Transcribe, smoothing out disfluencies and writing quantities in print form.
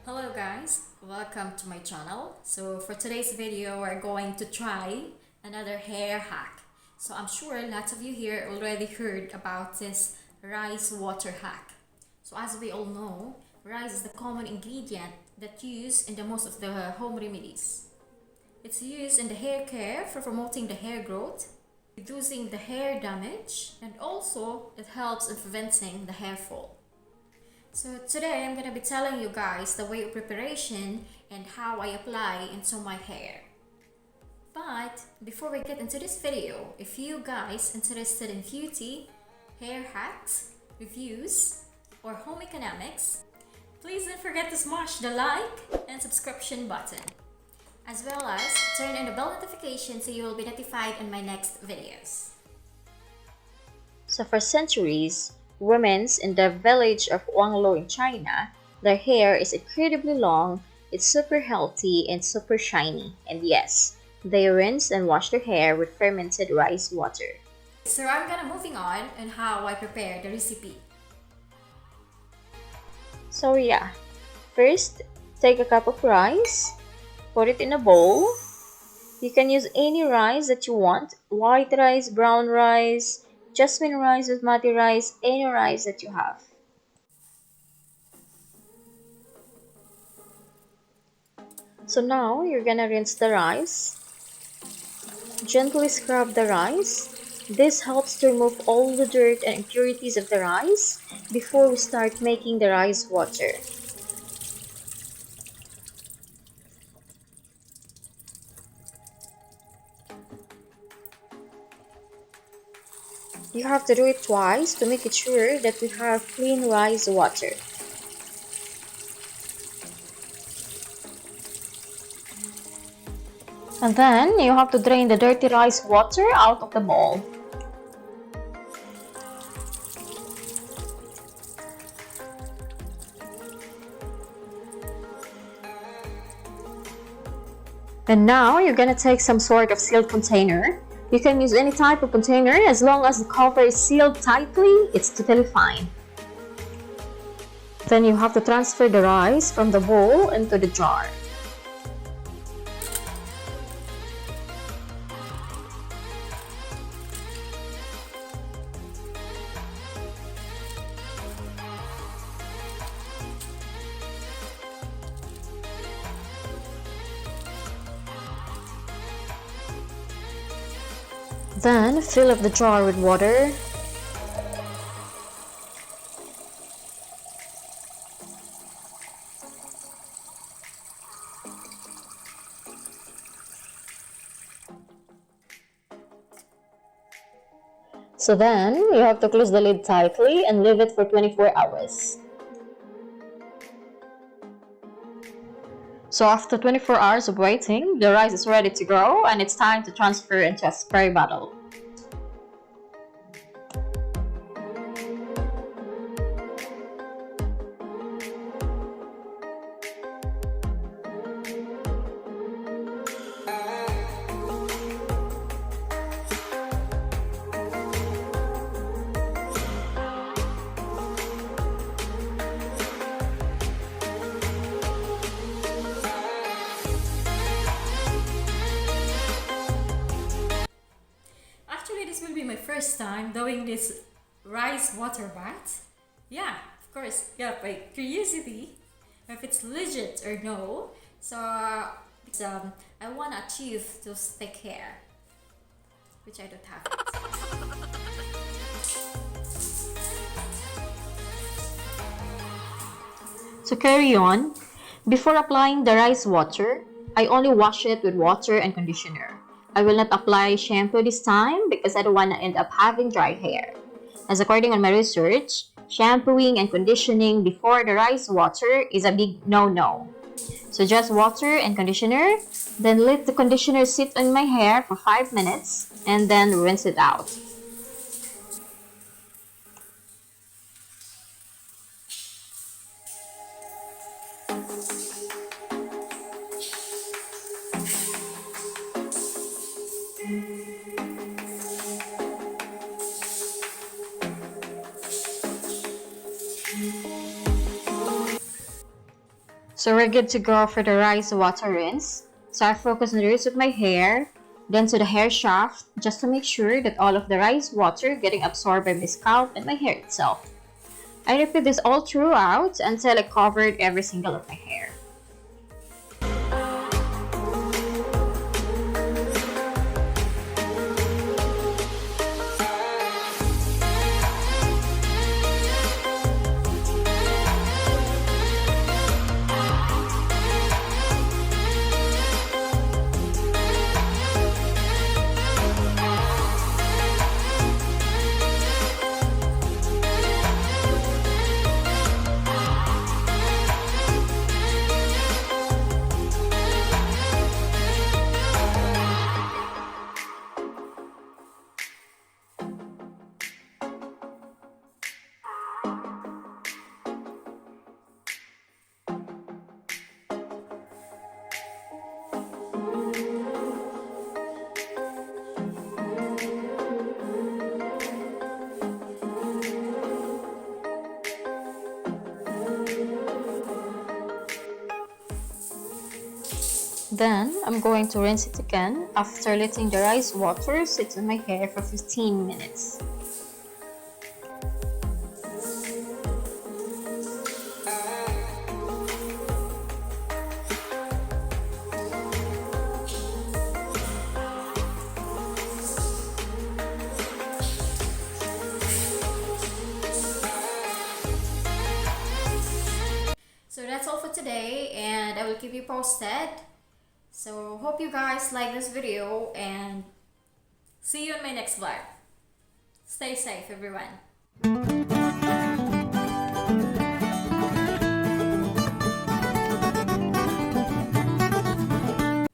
Hello guys, welcome to my channel. So for today's video, we're going to try another hair hack. So I'm sure lots of you here already heard about this rice water hack. So as we all know, rice is the common ingredient that used in the most of the home remedies. It's used in the hair care for promoting the hair growth, reducing the hair damage, and also it helps in preventing the hair fall. So today I'm going to be telling you guys the way of preparation and how I apply into my hair. But before we get into this video, if you guys interested in beauty, hair hacks, reviews, or home economics, please don't forget to smash the like and subscription button, as well as turn on the bell notification so you will be notified on my next videos. So for centuries, women in the village of Wanglo in China, their hair is incredibly long, it's super healthy and super shiny. And yes, they rinse and wash their hair with fermented rice water. So I'm gonna moving on how I prepare the recipe. So yeah, first take a cup of rice, put it in a bowl. You can use any rice that you want, white rice, brown rice, jasmine rice, basmati rice, any rice that you have. So now you're gonna rinse the rice. Gently scrub the rice. This helps to remove all the dirt and impurities of the rice before we start making the rice water. You have to do it twice to make it sure that we have clean rice water. And then you have to drain the dirty rice water out of the bowl. And now you're gonna take some sort of sealed container. You can use any type of container as long as the cover is sealed tightly, it's totally fine. Then you have to transfer the rice from the bowl into the jar. Then fill up the jar with water. So then you have to close the lid tightly and leave it for 24 hours. So after 24 hours of waiting, the rice is ready to grow and it's time to transfer into a spray bottle. This will be my first time doing this rice water bath? Yeah, of course. Yeah, by curiosity, if it's legit or no. So, I want to achieve those thick hair, which I don't have it. To carry on, before applying the rice water, I only wash it with water and conditioner. I will not apply shampoo this time because I don't want to end up having dry hair. As according on my research, shampooing and conditioning before the rice water is a big no-no. So just water and conditioner, then let the conditioner sit on my hair for 5 minutes and then rinse it out. So we're good to go for the rice water rinse. So I focus on the roots of my hair, then to the hair shaft, just to make sure that all of the rice water getting absorbed by my scalp and my hair itself. I repeat this all throughout until I covered every single of my hair. Then, I'm going to rinse it again after letting the rice water sit on my hair for 15 minutes. So that's all for today, and I will keep you posted. So hope you guys like this video, and see you in my next vlog. Stay safe, everyone.